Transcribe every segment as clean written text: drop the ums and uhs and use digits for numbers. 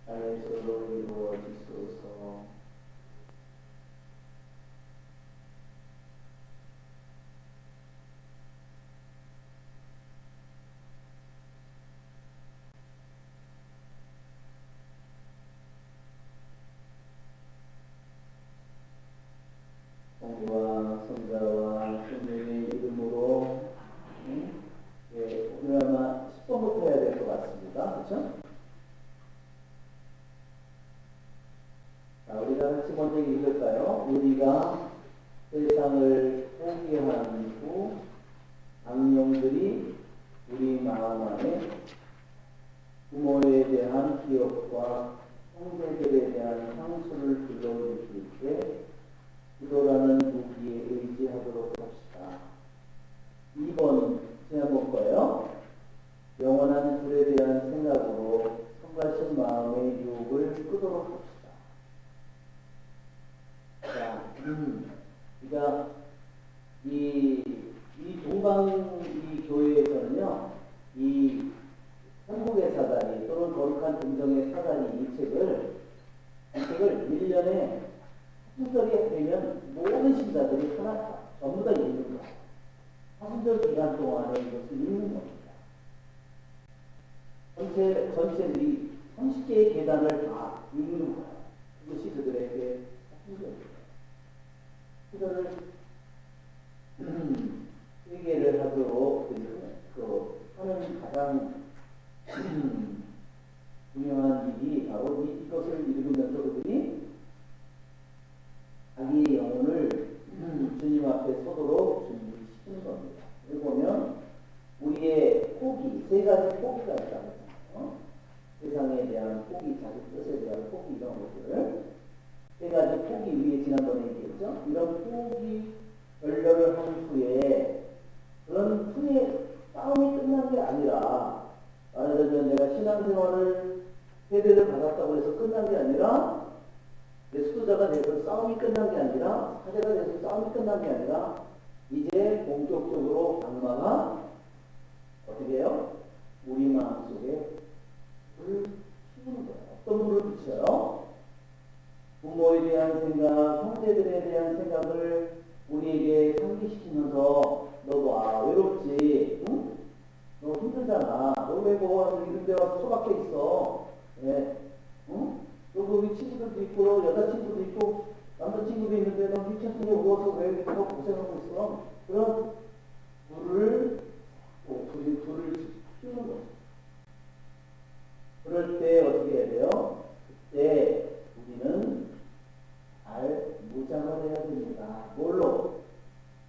안에서로 이루어지소서. 성부와 성자와 성령의 이름으로 오늘 아마 10번부터 해야 될 것 같습니다. 그렇죠? 자, 우리가 같이 먼저 읽을까요? 우리가 세상을 포기한 후 악령들이 우리 마음 안에 부모에 대한 기억과 형제들에 대한 향수를 불러일으킬 때 기도라는 무기에 의지하도록 합시다. 2번 제가 볼 거예요. 영원한 불에 대한 생각으로 성가신 마음의 유혹을 끄도록 합시다. 자, 그러니까 이 동방 이 교회에서는요, 이 천국의 사다리 또는 거룩한 음성의 사다리 이 책을 1년에 사순절이 되면 모든 신자들이 하나 전부 다 읽는 거예요. 사순절 기간 동안에 이것을 읽는 겁니다. 전체들이 30개의 계단을 다 읽는 거예요. 그것이 그들에게 사순절이에요. 그들을 회개를 하도록 하는 가장 중요한 일이 바로 이것을 읽으면서 그들이 자기의 영혼을 주님 앞에 서도록 준비시키는 겁니다. 여기 보면 우리의 포기, 세 가지 포기가 있다고 했잖아요. 세상에 대한 포기, 자기 뜻에 대한 포기 이런 것들을 세 가지 포기 위에 지난번에 얘기했죠. 이런 포기 결렬을 한 후에 그런 후에 싸움이 끝난 게 아니라 말하자면 내가 신앙생활을 세대를 받았다고 해서 끝난 게 아니라 내 수도자가 돼서 싸움이 끝난 게 아니라 사제가 돼서 싸움이 끝난 게 아니라 이제 본격적으로 악마가 어떻게 해요? 우리 마음속에 불을 피우는 거예요. 어떤 불을 붙여요? 부모에 대한 생각, 형제들에 대한 생각을 우리에게 상기시키면서 너도 외롭지? 응? 너 힘들잖아. 너 왜 와서 이런 데 와서 처박혀 있어? 네. 응? 너 거기 친구들도 있고 여자친구도 있고 남자친구도 있는데 너 휘청휘청 누워서 왜 이렇게 고생하고 있어? 그런 불을 피우는 거죠. 그럴 때 어떻게 해야 돼요? 그때 우리는 잘 무장을 해야 됩니다. 뭘로?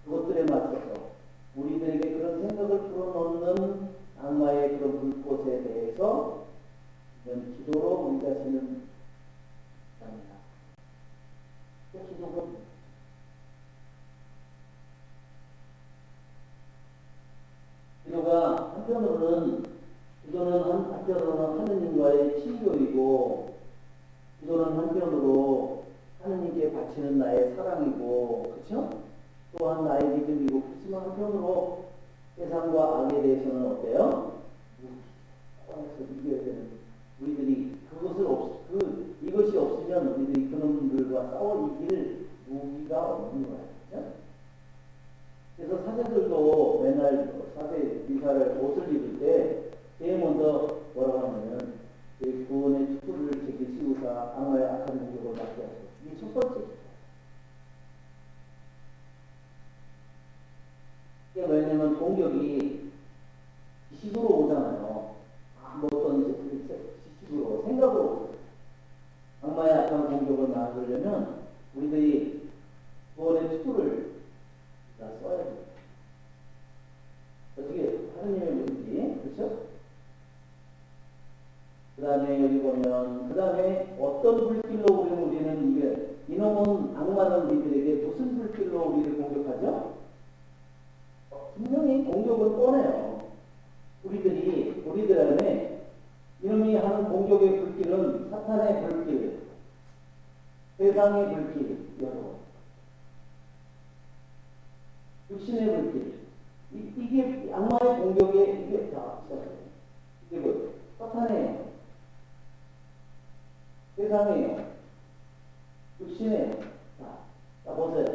그것들에 맞춰서 우리들에게 그런 생각을 불어넣는 악마의 그런 불꽃에 대해서 기도로 우리 자신을 합니다. 기도가 한편으로는 하느님과의 친교이고, 기도는 한편으로 하느님께 바치는 나의 사랑이고, 그렇죠? 또한 나의 믿음이고, 그렇지만 한편으로 세상과 악에 대해서는 어때요? 이겨야 되는 우리들이 이것이 없으면 우리들이 그놈들과 싸워 이길 무기가 없는 거예요. 그렇죠? 그래서 사제들도 맨날 사제 미사를 옷을 입을 때 제일 먼저 뭐라고 하냐면 구원의 축구를 제게 씌우사 악마의 악한 공격을 막게 하소서. 이게 첫 번째. 왜냐면 공격이 지식으로 오잖아요. 어떤 지식으로 생각으로 오잖아요. 악마의 악한 공격을 막으려면 우리들이 구원의 축구를 다 써야 돼요. 어떻게 하느님의 문지, 그렇죠? 그 다음에 여기 보면, 그 다음에 어떤 불길로 우리는 이놈은 악마는 우리들에게 무슨 불길로 우리를 공격하죠? 분명히 공격은 뻔해요. 우리들 안에 이놈이 하는 공격의 불길은 사탄의 불길, 세상의 불길, 여러분. 육신의 불길. 이게 악마의 공격에 이게 다 시작해요. 이게 뭐 사탄의 세상의 영, 육신의 영. 자, 보세요.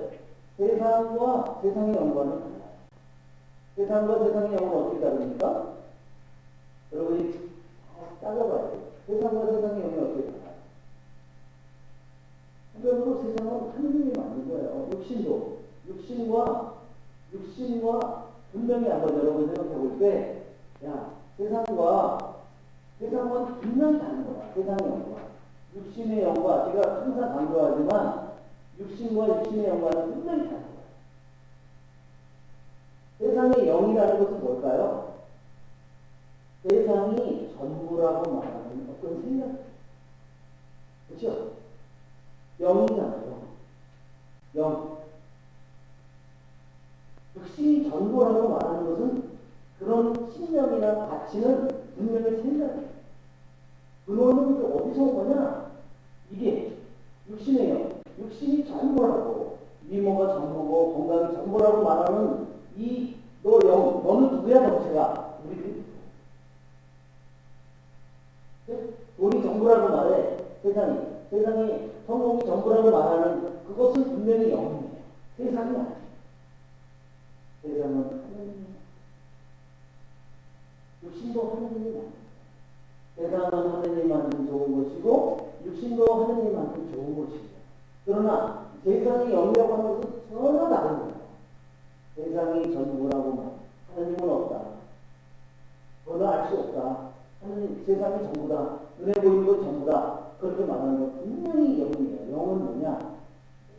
세상과 세상의 영과는 달라요. 세상과 세상의 영은 어떻게 다릅니까? 여러분이 따져봐야 돼요. 세상과 세상의 영이 어떻게 달라요? 한편으로 세상은 하느님이 만든 거예요. 육신과 분명히 한번 여러분 생각해 볼 때, 야, 세상은 분명히 다른 거야. 세상의 영과. 육신의 영과, 제가 항상 강조하지만, 육신과 육신의 영과는 분명히 다른 거야. 세상의 영이라는 것은 뭘까요? 세상이 전부라고 말하는 어떤 생각. 그렇죠? 영이잖아요. 영. 육신이 전부라고 말하는 것은 그런 신념이나 가치는 분명히 생각이에요. 근원은 어디서 온 거냐? 이게 육신의 영. 육신이 전부라고. 미모가 전부고 건강이 전부라고 말하는 너 영. 너는 누구야, 정체가? 우리 돈이 전부라고 말해. 세상이 성공이 전부라고 말하는 그것은 분명히 영이에요. 세상이 아니에요. 세상은 하느님이에요. 육신도 하느님이 세상은 하느님만큼 좋은 것이고 육신도 하느님만큼 좋은 것이고 그러나 세상의 영이라고 하는 것은 전혀 다른 거예요. 세상이 전부라고 말해. 하느님은 없다. 너는 알 수 없다. 하느님, 세상이 전부다. 눈에 보이는 건 전부다. 그렇게 말하는 건 분명히 영이에요. 영은 뭐냐?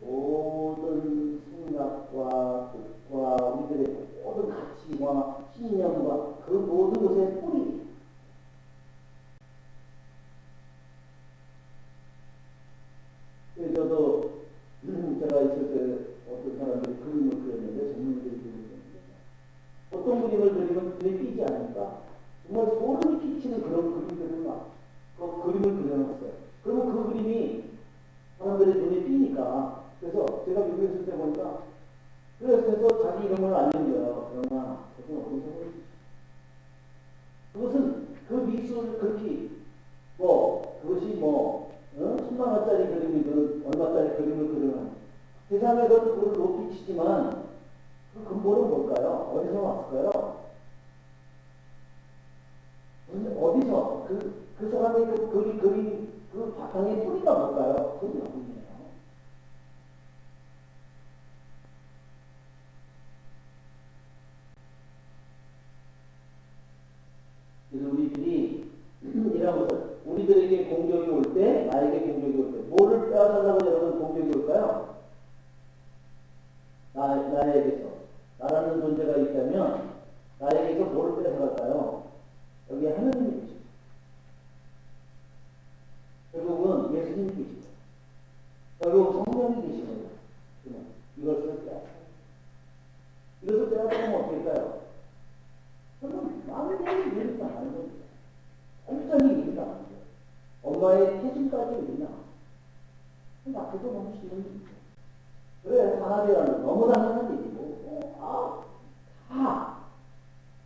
모든 생각과 뜻과 우리들의 모든 가치와 신념과 그 모든 것의 뿌리. 저도 제가 있을 때 어떤 사람들이 그림을 그렸는데 전문들이 그렸는데 어떤 그림을 그리면 눈에 띄지 않을까? 정말 소름이 끼치는 그런 그림들을 그 그림을 그려놨어요. 그러면 그 그림이 사람들의 눈에 띄니까 그래서 제가 미국에 있을 때 보니까 그래서 자기 이름을 알린 거예요. 그러나 그것은 어디서 보였지? 그것은 그 미술 그렇게 그것이 10만 원짜리 그림이든 얼마짜리 그림을 그려놔. 세상에서 그걸 높이 치지만 그 근본은 뭘까요? 어디서 왔을까요? 어디서 그 사람의 그린 그 바탕의 뿌리가 뭘까요? 그건 영이에요. 그래서 우리들이 이런 것을 우리들에게 공격이 올 때, 나에게 공격이 올 때, 뭐를 빼앗으려고 여러분 공격이 올까요? 나에게서. 나라는 존재가 있다면, 나에게서 뭐를 빼앗아갈까요? 여기 하느님이 계시죠. 결국은 예수님이 계시죠. 결국 성령이 계시거든요. 이것을 빼앗아요. 이것을 빼앗으면 어떻게 할까요? 그럼 마음의 일을 다 하는 겁니다. 완전히 일을 다 하는 거예요. 엄마의 태중까지 일이나 낳기도 너무 싫은 일이죠. 그래, 하나님은 너무 당연한 일이고 다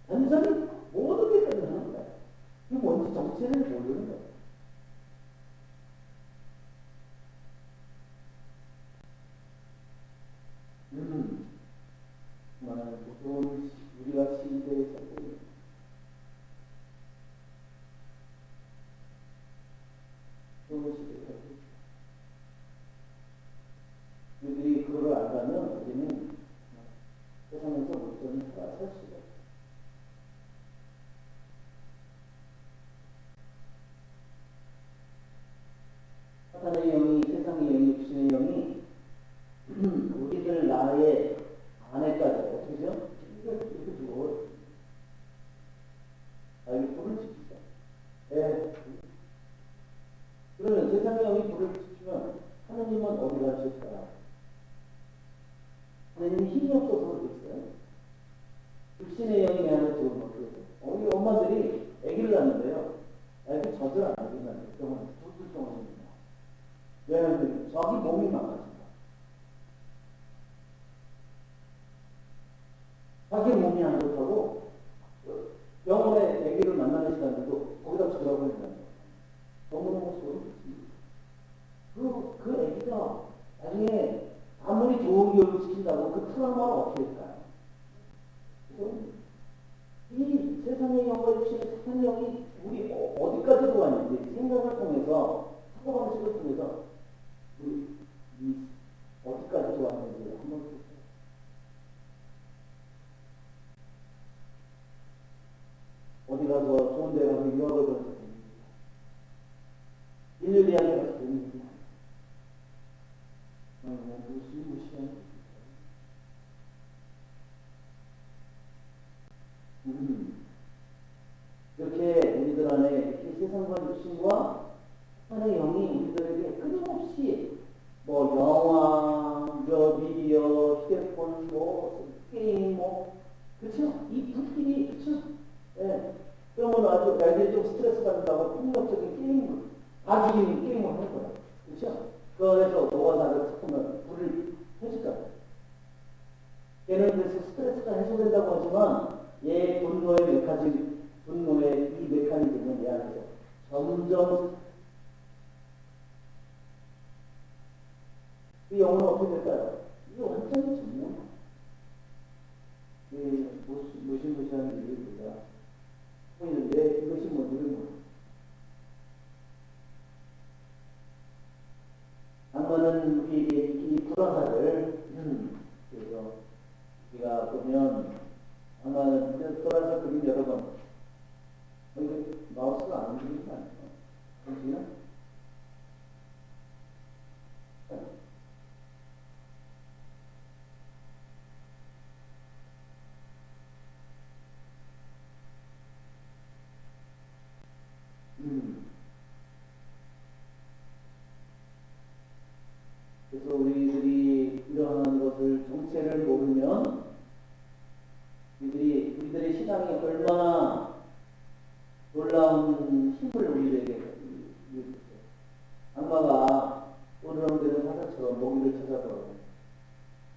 완전히 모든 게 끝나는 거예요. 이게 뭔지 정체를 모르는 거예요. 보통 우리가 시대에서 우리들이 그걸 알다면 우리는 세상에서 온전히 살아설 수가 없어요. 사탄의 영이, 세상의 영이, 육신의 영이 우리들 나의 안에까지 그죠? 이렇게 두고 여기 불을 지피자. 네. 그러면 세상의 영이 불을 지피면 하나님은 어디 가실까요? 하나님이 힘이 없어서 그러겠어요? 육신의 영이 내 안에 들어오면 어떻게 돼요? 우리 엄마들이 아기를 낳는데요. 아기 젖을 안 해준다는 병원, 쫄쫄병원입니다. 왜냐하면 자기 몸이 망가진다. 자기 몸이 안 좋다고 병원에 아기를 만나는 시간에도 거기다 주라고 했는데 너무너무 소름 끼칩니다. 나중에 아무리 좋은 교육을 시킨다고 그 트라우마를 어떻게 할까요? 이 세상의 영을 주신 사탄의 영이 우리 어디까지 들어왔는지 생각을 통해서 사고방식을 통해서 우리 어디까지 들어왔는지 한번 보세요. 어디 가서 좋은 데 가서 유학을 가서 됩니다. 인류대학에 가서 됩니다. 무시무시한 이렇게 우리들 안에 이렇게 세상과 육신과 하나의 영이 우리들에게 끊임없이 뭐 영화, 미디어, 휴대폰, 뭐 게임, 뭐 그렇죠? 이 불길이 그렇죠? 예. 그러면 아주 애들이 좀 스트레스 받는다고 폭력적인 게임을 다 죽이는 게임을 하는 거야. 그렇죠? 그래서 노가다를 찾으면 불을 해줄까? 얘는 그래서 스트레스가 해소된다고 하지만 얘 분노의 메커니즘, 분노의 이 메커니즘은 얘 안에서 점점 이 영혼은 어떻게 될까요? 이게 완전히 전문. 무시무시한 일입니다. 보이는데 이것이 뭔지를 모릅니다. 악마는 우리에게 이 불화사를 그래서 우리가 보면 악마는 불화사 그림 여러 번 이게 마우스가 안 움직이는 거 아니에요? 움직이나? 그래서 우리들이 이러한 것을 정체를 모르면 우리들의 신앙이 얼마나 놀라운 힘을 우리에게 주죠. 악마가 오르렁대는 화살처럼 먹이를 찾아서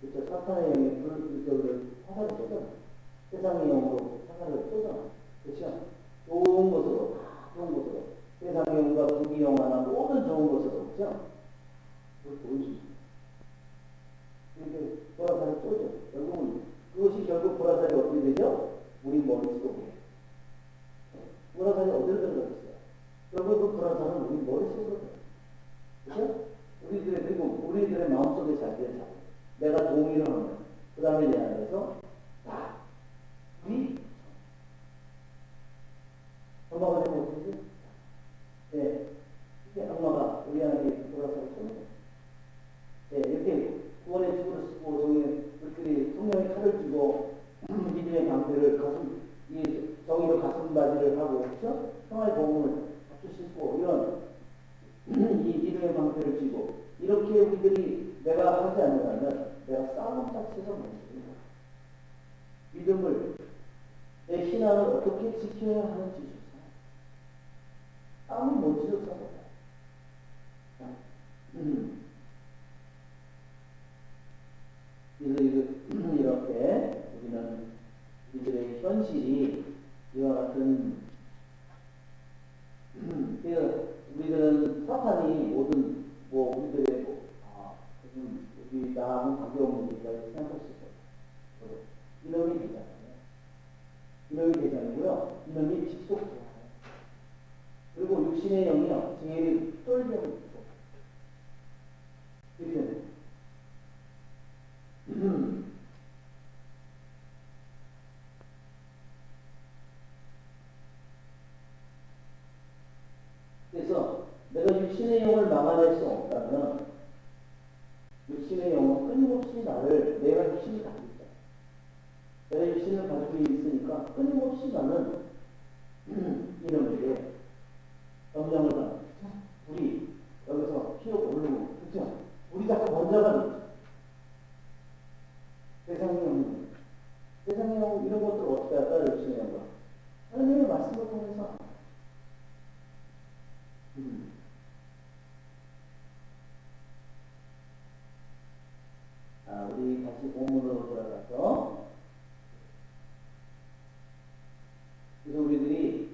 그렇죠. 사탄의 영이 불을 화살을 쏘잖아. 세상의 영으로 화살을 쏘잖아. 그렇죠. 좋은 것으로 좋은 것으로 세상의 영과 부귀 영화나 모든 좋은 것으로 그렇죠. 그걸 보여줍니다. 이렇게 보라살을 쏘죠. 결국은 그것이 결국 보라살이 어떻게 되죠? 우리 머릿속에. 보라살이 어디로 들어갔어요? 결국 그 보라살은 우리 머릿속으로 들어갔어요. 그렇죠? 그리고 우리들의 마음속에 자리를 잡고 내가 동의를 하면 그 다음에 내 안에서 우리 엄마가 되면 어떻게 되지? 네. 이게 악마가 우리 안에 보라살을 쏘는 거예요. 네, 이렇게 구원의 주를 쓰고 우리들이 성령의 칼을 쥐고 믿음의 방패를 이 정의로 가슴바지를 하고 그렇죠? 평화의 복음을 갖추 신고 이런 이 믿음의 방패를 쥐고 이렇게 우리들이 내가 하지 않는다면 내가 싸움 자체가 멈추는 믿음을 내 신앙을 어떻게 지켜야 하는지 조사. 싸움이 뭔지 조사보다. 이렇게 우리는 우리들의 현실이 이와 같은 우리들은 사탄이 모든 우리들의 우리 나하고 관계없는 일이라고 생각할 수 있어요. 이놈이 되잖아요. 이놈이 되잖아요. 이놈이 직속적이에요. 그리고 육신의 영이요 제일 쫄려고 있고 이렇게 그래서 내가 육신의 영을 막아낼 수 없다면 육신의 영은 끊임없이 내가 육신을 가지고 있다. 내가 육신을 가지고 있으니까 끊임없이 나는 이놈에게 영향을 받는 거죠. 우리 여기서 피어 오르고 그렇죠? 우리 자꾸 번져가는 거죠. 세상의 영 이런 것들을 어떻게 할까요? 육신의 영과 하나님의 말씀을 통해서 우리 다시 본문으로 돌아가서 그래서 우리들이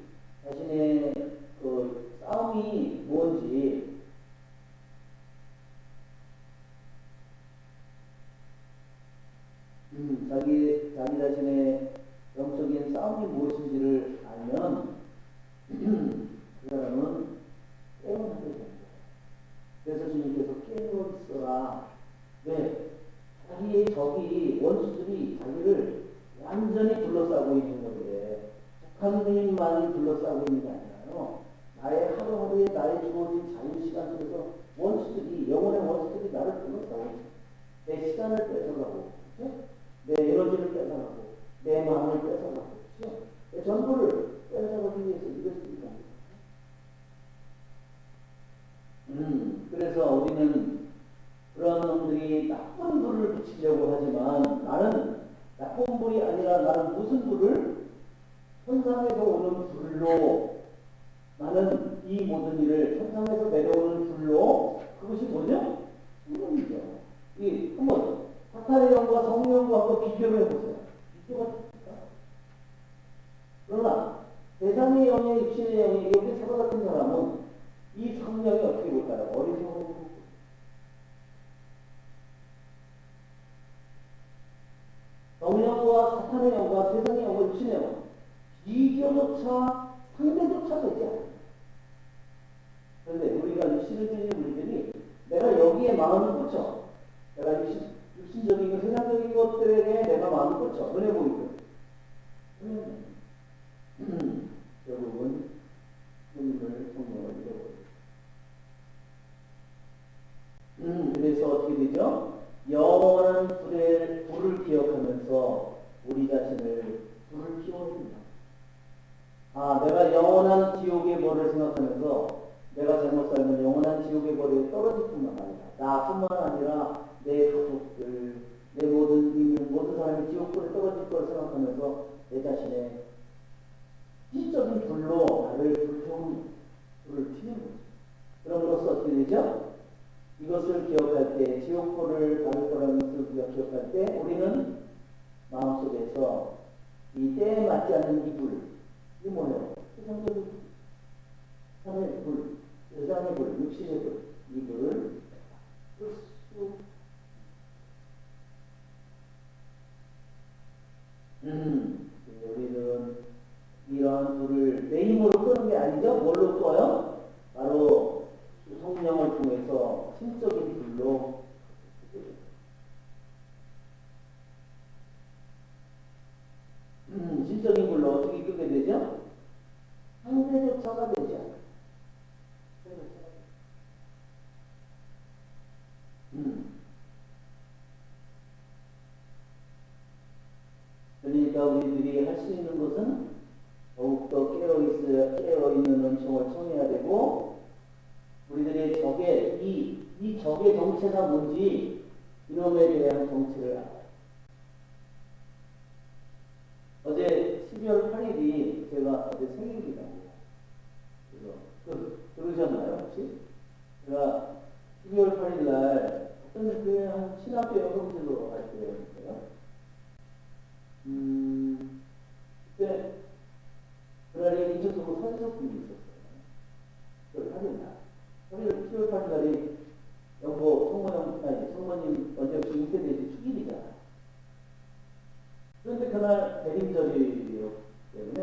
우리는 그런 놈들이 나쁜 불을 붙이려고 하지만 나는 나쁜 불이 아니라 나는 무슨 불을 천상에서 오는 불로 나는 이 모든 일을 천상에서 내려오는 불로 그것이 뭐죠? 성령이죠. 이 한번 사탄의 영과 성령과 한번 비교를 해보세요. 비교가 됩니까? 그러나 세상의 영의 육신의 영이 이렇게 서로 같은 사람은 이 성령이 어떻게 볼까요? 어리석은 성령과 사탄의 영과 세상의 영과 육신의 영 비교조차 상대조차 되지 않아요. 그런데 우리가 육신을 지닌 우리들이 내가 여기에 마음을 꽂혀 내가 육신적인 세상적인 것들에게 내가 마음을 꽂혀 눈에 보이고 결국은 눈을 성령을 잃어버려요. 그래서 어떻게 되죠? 영원한 불을 기억하면서 우리 자신을 불을 피워줍니다. 아, 내가 영원한 지옥의 벌을 생각하면서 내가 잘못 살면 영원한 지옥의 벌에 떨어질 뿐만 아니라 나뿐만 아니라 내 가족들, 내 모든 사람이 지옥불에 떨어질 걸 생각하면서 내 자신의 지적인 불로 나를 불태우는 불을 피우는 거죠. 그럼으로써 어떻게 되죠? 이것을 기억할 때, 지옥불을 받을 거라는 것을 우리가 기억할 때 우리는 마음속에서 이 때에 맞지 않는 이 불, 이게 뭐예요? 세상적인 불, 하늘의 불, 세상의 불, 육신의 불, 이 불을 우리는 이러한 불을 내 힘으로 끄는 게 아니죠. 뭘로 꺼요? 바로 성령을 통해서 신적인 불로 신적인 불로 어떻게 끄게 되죠? 상대조차가 되지 않아요. 그러니까 우리들이 할 수 있는 것은 더욱더 깨어있는 은총을 청해야 되고, 우리들의 이 적의 정체가 뭔지, 이놈에 대한 정체를 알아요. 어제 12월 8일이 제가 어제 생일이라고. 그래서, 그러셨나요, 혹시? 제가 12월 8일 날 어떤 교회 한 신학교 영성지로 갈 때였어요. 그때 그날이 인천동으로 사지석분이 있었어요. 10월 8일 날이 성모님 언제 잉태되지 축일이잖아. 그런데 그날 대림절이었기 때문에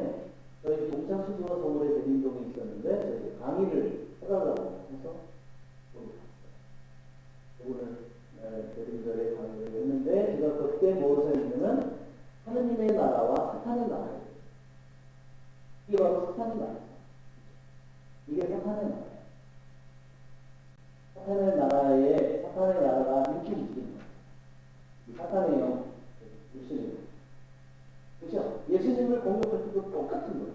저희 동창수도와 서울에 대림동에 있었는데 저희 강의를 해달라고 해서 거기 갔어요. 오늘 대림절에 강의를 했는데 제가 그때 무엇을 했냐면 하느님의 나라와 사탄의 나라예요. 이게 바로 사탄의 나라예요. 이게 사탄의 나라예요. 사탄의 나라가 이렇게 움직이는 거예요. 사탄의 영, 예수님. 그렇죠? 예수님을 공격할 때도 똑같은 거예요.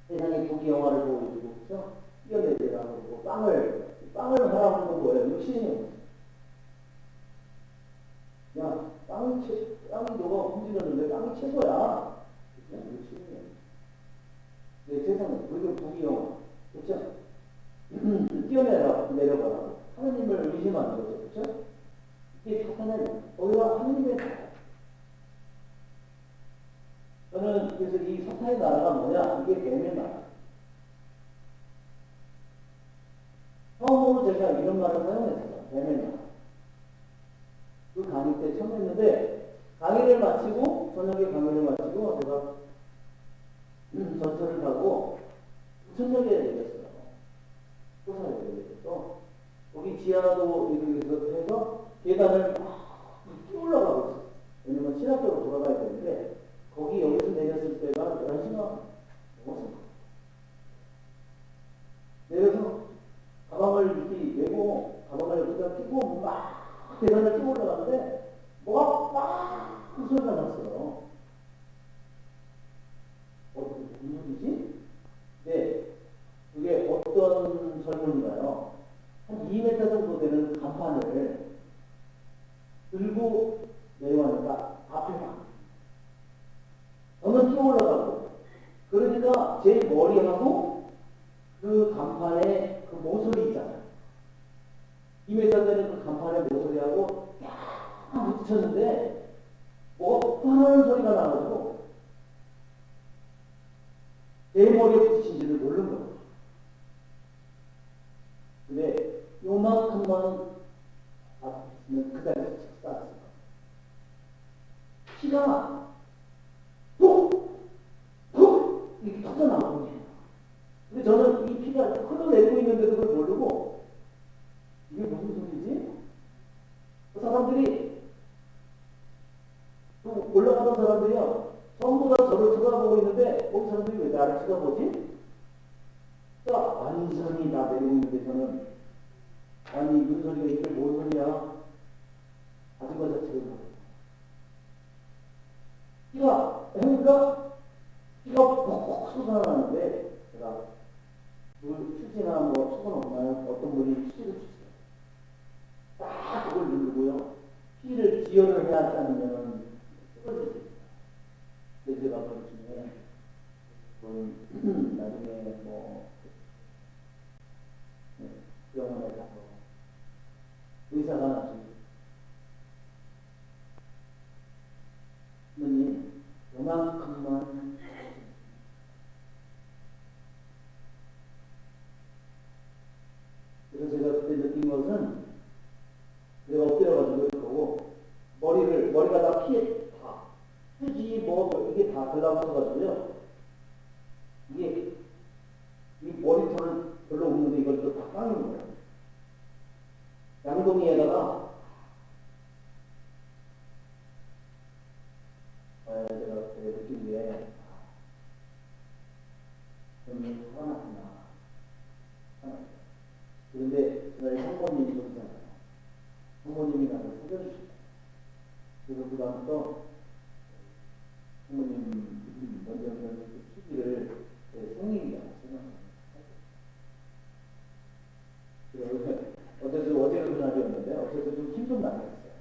세상에 부귀 영화를 보여주고, 그렇죠? 뛰어내리라고 하고, 빵을 하라고 하는 거예요. 육신이에요. 야, 빵이 너가 움직였는데 빵이 최고야. 그렇죠? 육신이에요. 내 세상에, 그리고 부귀 영화. 그렇죠? 내려가라. 하나님을 의심하는 거죠. 그렇죠? 이게 사탄의 거기와 하나님의 나라. 저는 그래서 이 사탄의 나라가 뭐냐? 이게 뱀의 나라. 처음으로 제가 이런 말을 사용했어요. 뱀의 나라. 그 강의 때 처음 했는데, 강의를 마치고, 저녁에 강의를 마치고, 제가 전철을 타고 부천역에 내렸어요. 소사에 내렸어. 거기 지하도 이렇게 해서 계단을 막 뛰어 올라가고 있어. 왜냐면 신학교로 돌아가야 되는데, 거기 여기서 내렸을 때가 11시가 넘었어. 내려서 가방을 이렇게 메고, 가방을 여기다 끼고, 막 계단을 뛰어 올라가는데, 뭐가 빡! 그 소리가 났어요. 무슨 일이지? 네. 그게 어떤 설명 한 2m 정도 되는 간판을 들고 내려가니까 앞에 막 저는 뛰어 올라가고, 그러니까 제 머리하고 그 간판에 그 모서리 있잖아요. 2m 되는 그 간판에 모서리하고 딱 부딪혔는데 뭐가 하는 소리가 나가지고 제 머리에 부딪힌지를 모르는 거예요. 근데 요만큼만 아프면 그 자리에서 즉사했어요. 피가 푹 이렇게 터져나오는 거예요. 근데 저는 이 피가 흘러내리고 있는데도 그걸 모르고 이게 무슨 소리지? 그 사람들이, 또 올라가는 사람들이요, 전부 다 저를 쳐다보고 있는데 거기 사람들이 왜 나를 쳐다보지? 그러니까 완전히 다 내리고 있는데 저는, 아니 무슨 소리가 이게 뭔 소리야? 아줌마 자체가 피가, 그러니까 피가 푹 쏟아나는데, 제가 물 휴지나 뭐 수건 없나요? 어떤 분이 휴지를 주세요. 딱 그걸 누르고요, 피를 지혈을 해야 하지 않으면 쓰러지지. 근데 제가 그 중에 나중에 뭐 병원에 가서 의사가 나중에 선생님 요만큼만, 그래서 제가 그때 느낀 것은, 내가 엎드려가지고 이렇게 하고 머리가 다 피에 다 휴지 뭐 이게 다 들러붙어가지고요, 이게 이 머리털을 별로 없는데 이걸 또 다 까는 거예요. 양동이에다가 제가 그때 느낀 게, 저는 화가 났구나. 그런데 저희 성모님이 있잖아요. 성모님이 나를 살려주셨다. 그래서 그 다음부터 성모님 먼저 그 수기를 제 생일이라고 생각합니다. 어제도 그날이었는데 어제도 좀 힘든 날이었어요.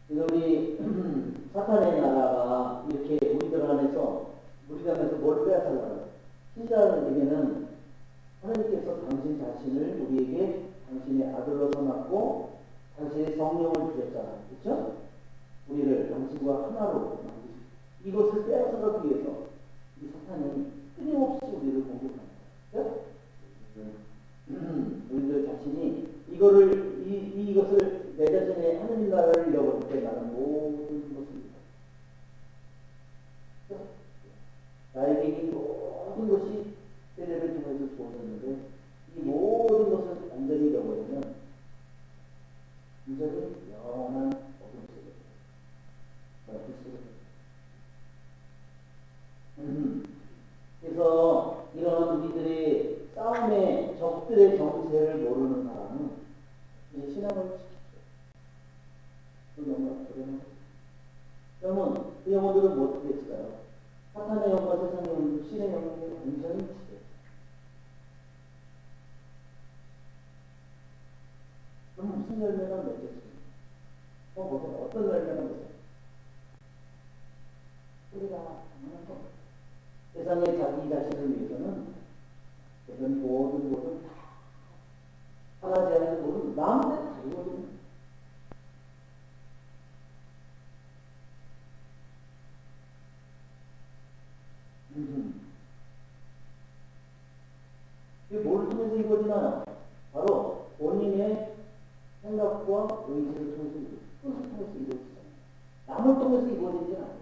그래서 우리 사탄의 나라가 이렇게 우리들 안에서 뭘 빼앗아가요? 신자에게는 하나님께서 당신 자신을 우리에게 당신의 아들로 삼았고 당신의 성령을 주셨잖아요. 그렇죠? 우리를 당신과 하나로 만드시고, 이것을 빼앗아가기 위해서 이 사탄이 끊임없이 우리를 공격합니다. 그렇죠? 우리들 자신이 이것을 내 자신의 하느님 나라를 잃어버릴 때 나는 모든 것을 잃어. 나에게 이 모든 것이 세례를 통해서 주어졌는데 이 모든 것을 완전히 잃어버리면 완전히 영원한 어둠 속에. 그래서 이런 우리들의 싸움의 적들의 정체를 모르는 사람은 이 신앙을 지키죠. 그러면 그 영혼들은 뭐 어떻게 했을까요? 사탄의 영과 세상의 영과 신의 영혼이 완전히 지배했어요. 그럼 무슨 열매가 맺혔습니까? 보세요. 어떤 열매가 맺혔어요? 우리가 당연한 겁니다. 세상에 자기 자신을 위해서는 이런 모든 것을 다 하나지 않는 모든 마음대로 다 이루어집니다. 이게 뭘 통해서 이루어지나요? 바로 본인의 생각과 의지를 통해서 이루어지잖아요. 남을 통해서 이루어지지 않아요.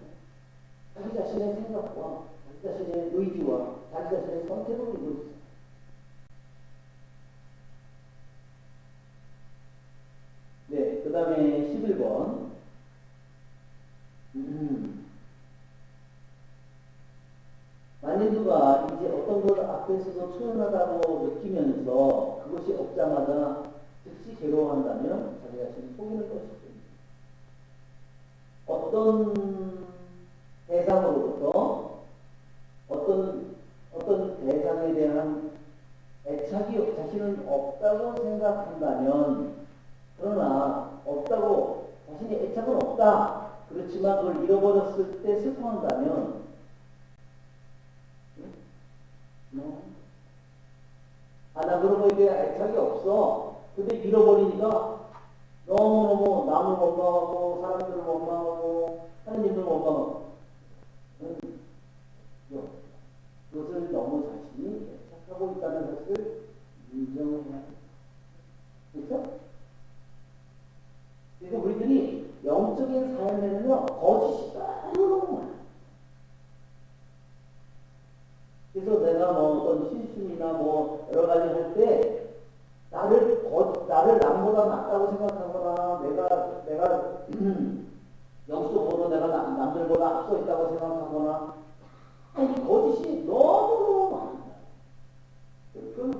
자기 자신의 생각과 자기 자신의 의지와 자기 자신의 선택으로 이루어지죠. 네, 그 다음에 11번. 만일 누가 이제 어떤 것을 앞에서도 초연하다고 느끼면서 그것이 없자마자 즉시 괴로워한다면 자기 자신을 속이는 것이죠. 어떤 대상으로부터 없다고 생각한다면, 그러나 없다고 자신이 애착은 없다. 그렇지만 그걸 잃어버렸을 때 슬퍼한다면, 나 그러고 이게 애착이 없어. 근데 잃어버리니까 너무너무 남을 원망하고 사람들을 원망하고 하느님을 원망하고 그것을 너무 자신이 애착하고 있다는 것을 인정해야 돼. 그렇죠? 그래서 우리들이 영적인 삶에는요 거짓이 너무 많아요. 그래서 내가 뭐 어떤 실수나 뭐 여러 가지 할 때 나를 남보다 낫다고 생각하거나 내가 영적으로 내가 남들보다 앞서 있다고 생각하거나 이 거짓이 너무 많다.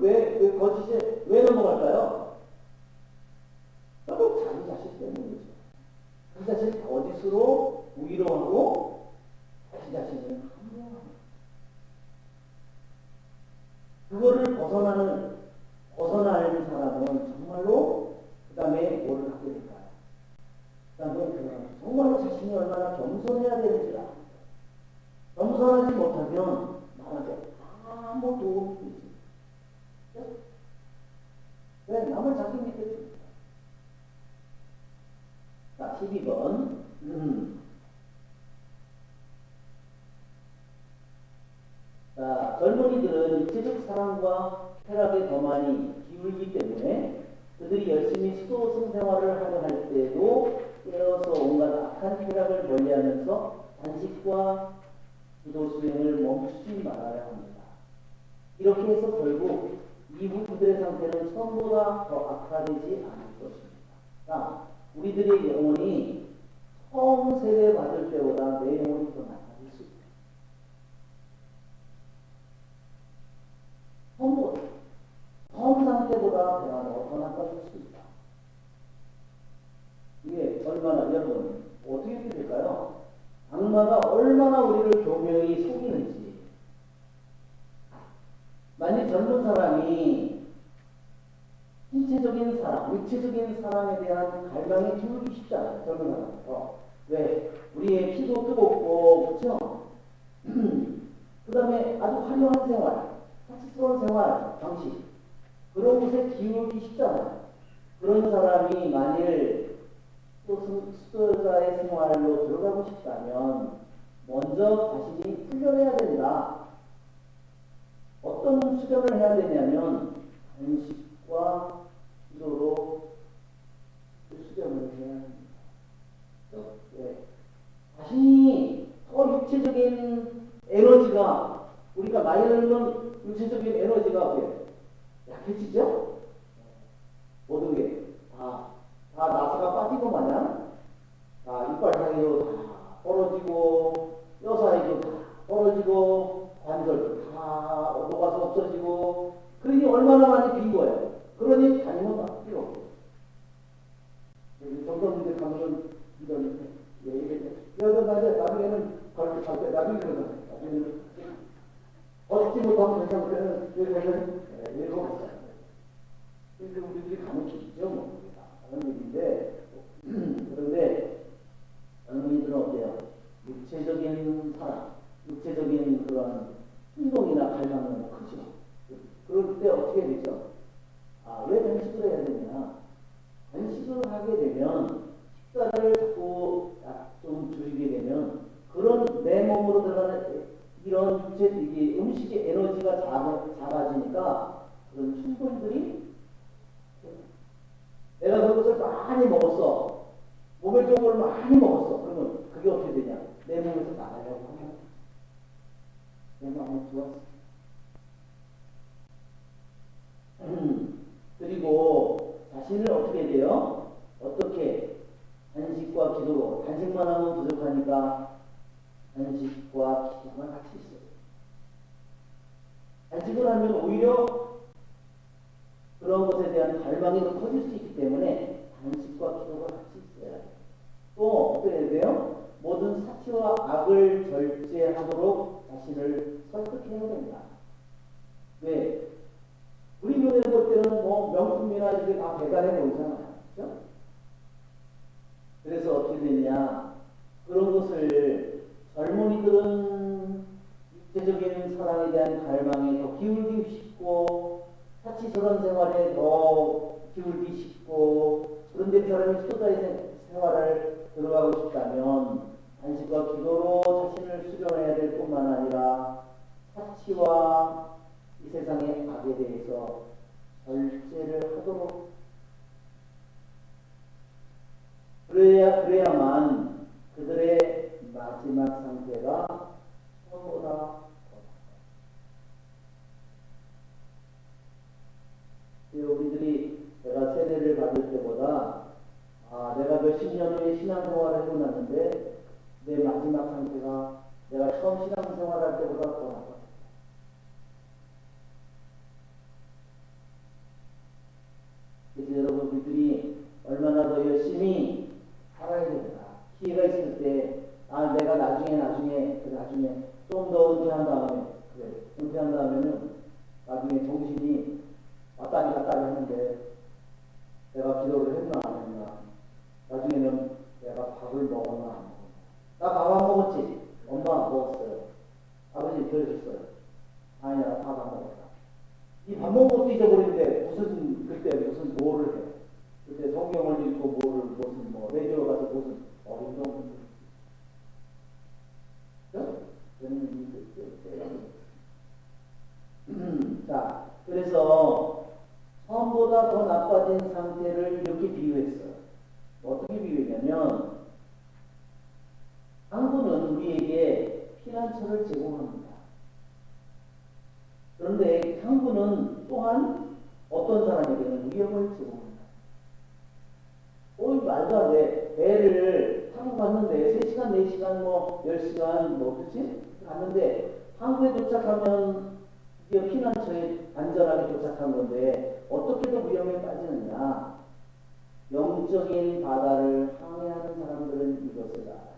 왜 거짓이 왜 넘어갈까요? 결국 자기 자신 때문이죠. 자기 자신을 거짓으로 위로하고 자기 자신을 함부로하고 그거를 벗어나는 사람은 정말로 그 다음에 뭐를 하게 될까요? 그 다음에 정말로 자신이 얼마나 겸손해야 되는지 압니다. 겸손하지 못하면 나한테 아무 도움이 되지. 왜? 남을 자기 밑에 줍니다. 자, 12번. 자, 젊은이들은 육체적 사랑과 쾌락에 더 많이 기울기 때문에 그들이 열심히 수도 생활을 하려 할 때도 깨어서 온갖 악한 쾌락을 멀리하면서 단식과 기도 수행을 멈추지 말아야 합니다. 이렇게 해서 결국 이후 그들의 상태는 처음보다 더 악화되지 않을 것입니다. 자, 우리들의 영혼이 처음 세례 받을 때보다 내 영혼이 더 나아질 수 있다. 처음 상태보다 내가 더 나빠질 수 있다. 이게 얼마나 여러분 어떻게 될까요? 악마가 얼마나 우리를 교묘히 속이는지. 만약 젊은 사람이 신체적인 사랑, 육체적인 사랑에 대한 갈망이 기울기 쉽지 않아요. 젊은 사람부터. 왜? 우리의 피도 뜨겁고, 그렇죠? 그 다음에 아주 화려한 생활, 사치스러운 생활, 방식. 그런 곳에 기울기 쉽지 않아요. 그런 사람이 만일 또 수도자의 생활로 들어가고 싶다면 먼저 자신이 훈련해야 된다. 어떤 수련을 해야 되냐면 단식과 기도로 수련을 해야 합니다. 네. 자신이 더 육체적인 에너지가 우리가 나이 들면 육체적인 에너지가 어떻게 약해지죠? 모든 게 다 나사가 빠지고 마냥 이빨 사이로 다 벌어지고 뼈 사이로 다 벌어지고 관절도 다 녹아서 없어지고 그러니 얼마나 많이 빈 거예요. 그러니 다니면 다 필요 없고 정도님들 가면 이런 왜 이래 여러 가지 나중에는 그렇게 갈 때 나중에는 얻지 못하면 괜찮을 때는 여기는 이러고 있어요. 근데 우리들이 가면 좋죠 뭐 다른 얘기인데 그런데 젊은이들은 어때요? 육체적인 사랑, 육체적인 그런 충동이나 갈망은 크죠. 그럴 때 어떻게 되죠? 왜 단식을 해야 되냐? 단식을 하게 되면 식사를 자꾸 좀 줄이게 되면 그런 내 몸으로 들어가는 이런 음식의 에너지가 작아지니까 그런 충동들이 내가 그것을 많이 먹었어. 모별적으로 많이 먹었어. 그러면 그게 어떻게 되냐? 내 몸에서 나가려고 하면 내 마음이 좋았어. 그리고 자신을 어떻게 돼요? 어떻게? 단식과 기도로. 단식만 하면 부족하니까 단식과 기도가 같이 있어요. 단식을 하면 오히려 그런 것에 대한 갈망이 더 커질 수 있기 때문에 단식과 기도가 같이 있어야 해요. 또 어떻게 해야 돼요? 모든 사치와 악을 절제하도록 자신을 설득해야 된다. 왜? 우리 눈에 볼 때는 뭐 명품이나 이게 다 대단해 보이잖아요. 그렇죠? 그래서 어떻게 되냐? 그런 것을 젊은이들은 육체적인 사랑에 대한 갈망에 더 기울기 싶고 사치스러운 생활에 더 기울기 싶고 그런데 사람이 수도자의 생활을 들어가고 싶다면 안식과 기도로 자신을 수련해야 될 뿐만 아니라 사치와 이 세상의 악에 대해서 절제를 하도록 그래야만 그들의 마지막 상태가 처음보다 더 나아요. 우리들이 내가 세례를 받을 때보다 내가 몇십 년 후에 신앙생활을 해고 났는데 내 마지막 상태가 내가 처음 신앙생활할 때보다 더 나았어요. 그래서 여러분 우리들이 얼마나 더 열심히 살아야 된다. 기회가 있을 때 내가 나중에 좀 더 은퇴한 다음에 은퇴한 다음에는 나중에 정신이 왔다리 갔다리 하는데 내가 기도를 했나 안 했나 나중에는 내가 밥을 먹었나 안 먹었나 나 밥 안 먹었지? 엄마 먹었어요. 아버지 들으셨어요? 아니 나 밥 안 먹었다. 이 밥 먹은 것도 잊어버리는데 그때 무슨 뭐를 해. 그때 성경을 읽고 무슨 레디오 가서 무슨 어린동 자, 그래서 처음보다 더 나빠진 상태를 이렇게 비유했어요. 어떻게 비유했냐면 항구는 우리에게 피난처를 제공합니다. 그런데 항구는 또한 어떤 사람에게는 위협을 제공합니다. 말도 안 돼. 배를 타고 갔는데 3시간, 4시간, 10시간, 그렇지? 갔는데 항구에 도착하면 드디어 피난처에 안전하게 도착한 건데 어떻게 더 위험에 빠지느냐? 영적인 바다를 항해하는 사람들은 이것을 알아요.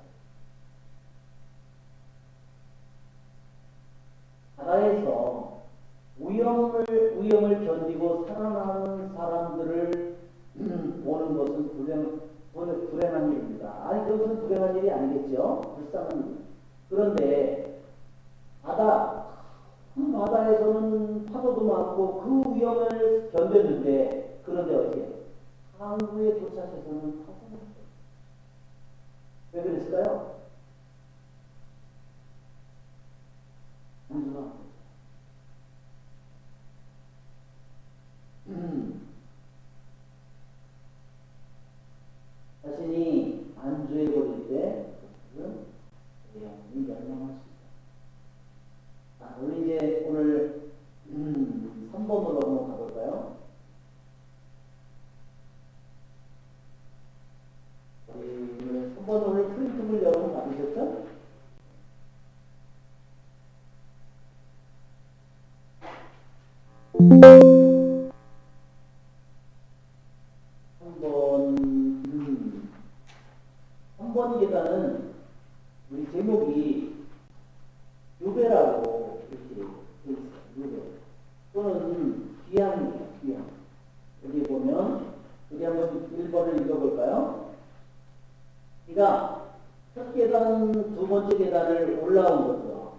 바다에서 위험을 견디고 살아나는 사람들을 보는 것은 불행한 일입니다. 그것은 불행한 일이 아니겠죠? 불쌍한 일. 그런데 그 바다에서는 파도도 많고 그 위험을 견뎠는데 그런데 어떻게 항구에 도착해서는 파도가 없어요. 왜 그랬을까요? 문제가 자신이 안주해 버릴 때 그것은 영원히 멸망할 수 있다. 우리 이제 오늘 3번으로 한번 가볼까요? 우리 3번 오늘 프린트물 여러분 받으셨죠? 한 번 계단은 우리 제목이 유배라고 이렇게 되어 있어요. 유배 또는 귀향이에요. 귀향. 여기 보면 우리 한번 1번을 읽어볼까요? 그러니까 첫 계단, 두 번째 계단을 올라온 거죠.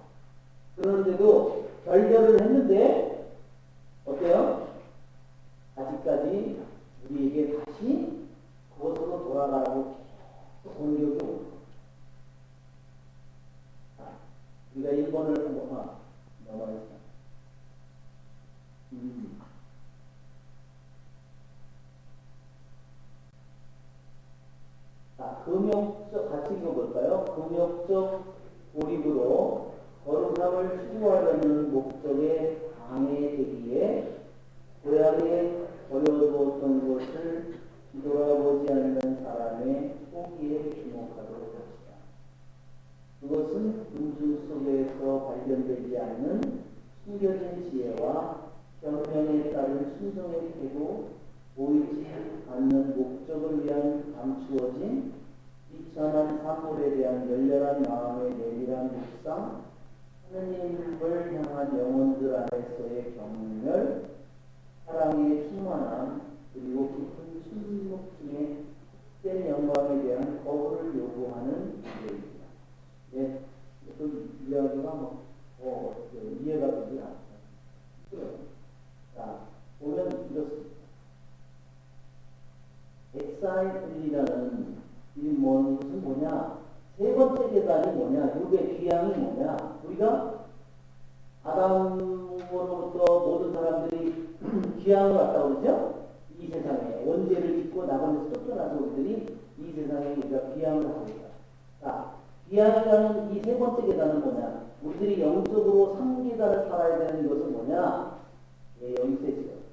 그런데도 결별을 했는데 어때요? 아직까지 우리에게 다시 그것으로 돌아가라고 공격이 오고 우리가 1번을 한번 넘어가겠습니다. 금욕적 같이 읽어볼까요? 금욕적 고립으로 거룩함을 추구하려는 목적에 방해되기에 고향에 버려두었던 것을 뒤돌아보지 않는 사람의 포기에 주목하도록 합시다. 그것은 군주 속에서 발견되지 않는 숨겨진 지혜와 경명에 따른 순종의 태도, 보이지 않는 목적을 위한 감추어진 비천한 사물에 대한 열렬한 마음의 내밀한 묵상, 하느님을 향한 영혼들 안에서의 경멸, 사랑의 충만함 그리고 깊은 침묵 중에 헛된 영광에 대한 거부를 요구하는 문제입니다. 네, 그 이야기가 이해가 되지 않습니다. 자, 보면 이렇습니다. 엑사이플이라는 것은 뭐냐? 세 번째 계단이 뭐냐? 육의 귀향이 뭐냐? 우리가 아담으로부터 모든 사람들이 귀향을 왔다고 그러죠? 이 세상에 원죄를 짓고 나가면서 쫓겨나서 우리들이 이 세상에 우리가 귀향을 하고 있다. 자, 귀향이라는 이 세 번째 계단은 뭐냐? 우리들이 영적으로 3계단을 살아야 되는 것은 뭐냐? 예, 여기 있어요.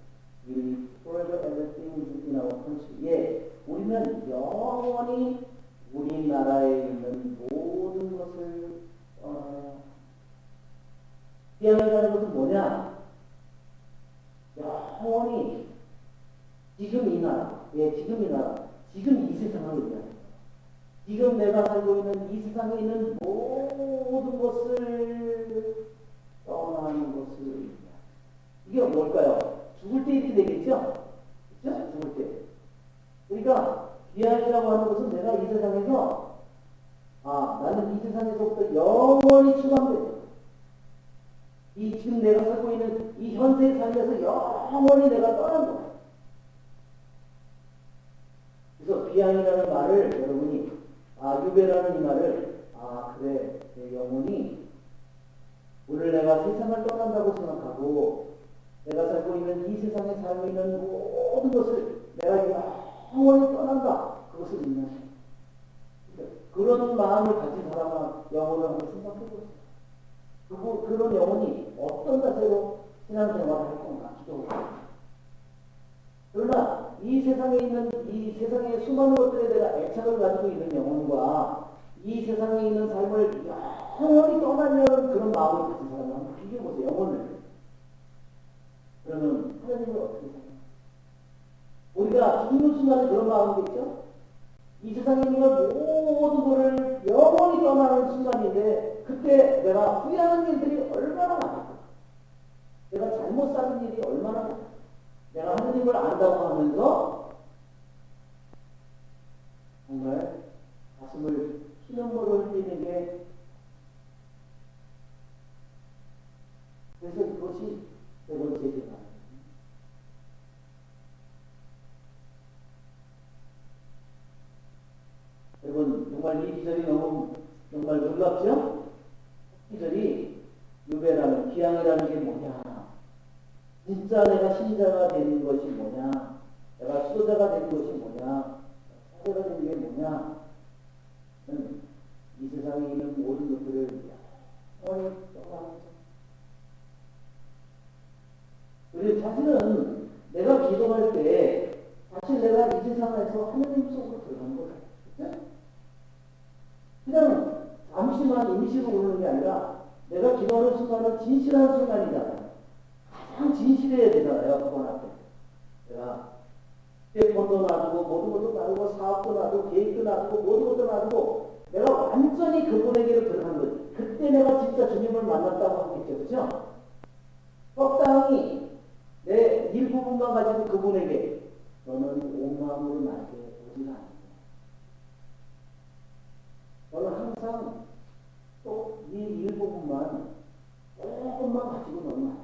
이 forever everything in our country. 예, 우리는 영원히 우리나라에 있는 모든 것을 귀향이라는 것은 뭐냐? 영원히 지금 이 나라, 예, 지금 이 나라, 지금 이 세상을 의미합니다. 지금 내가 살고 있는 이 세상에 있는 모든 것을 떠나는 것을 의미합니다. 이게 뭘까요? 죽을 때 이렇게 되겠죠? 그렇죠? 죽을 때. 그러니까 귀환이라고 하는 것은 내가 이 세상에서 나는 이 세상에서부터 영원히 추방됩니다. 이 지금 내가 살고 있는 이 현세의 삶에서 영원히 내가 떠난 거예요. 그래서 귀환이라는 말을 여러분이 유배라는 이 말을 그래 내 영혼이 오늘 내가 세상을 떠난다고 생각하고 내가 살고 있는 이 세상에 살고 있는 모든 것을 내가 영원히 떠난다. 그것을 의미합니다. 그런 마음을 가진 사람은 영혼을 한번 생각해 보세요. 그런 영혼이 어떤 자세로 신앙생활을 할 건가 기도합니다. 그러나 이 세상에 있는 이 세상의 수많은 것들에 내가 애착을 가지고 있는 영혼과 이 세상에 있는 삶을 영원히 떠나려는 그런 마음을 가진 사람을 한번 비교해 보세요. 영혼을. 그러면 하나님을 어떻게 생각해요? 우리가 죽는 순간에 그런 마음이겠죠? 이 세상에 있는 모든 것을 영원히 떠나는 순간인데 그때 내가 후회하는 일들이 얼마나 많을까? 내가 잘못 사는 일이 얼마나 많을까? 내가 하나님을 안다고 하면서 정말 가슴을 피눈물을 흘리는 게 그래서 이것이 세 번째 계단. 여러분 정말 이 기절이 너무 정말 놀랍죠? 기절이 유배라는 귀향이라는 게 뭐냐? 진짜 내가 신자가 되는 것이 뭐냐? 내가 수도자가 되는 것이 뭐냐? 사제가 되는 게 뭐냐? 이 세상에 있는 모든 것들을 영원히 떠나면서 그리고 사실은 내가 기도할 때 사실 내가 이 세상에서 하나님 속으로 들어간 거예요. 그렇죠? 그냥 잠시만 임시로 오르는 게 아니라 내가 기도하는 순간은 진실한 순간이잖아요. 가장 진실해야 되잖아요. 그분 앞에. 내가 휴대폰도 놔두고 모든 것도 놔두고 사업도 놔두고 계획도 놔두고 모든 것도 놔두고 내가 완전히 그분에게로 들어간 거지. 그때 내가 진짜 주님을 만났다고 하겠죠. 그렇죠? 적당히 내 일부분만 가지고 그분에게 너는 온 마음으로 나에게 오지 않는다. 너는 항상 또 이 일부분만 조금만 가지고 너는 안 돼.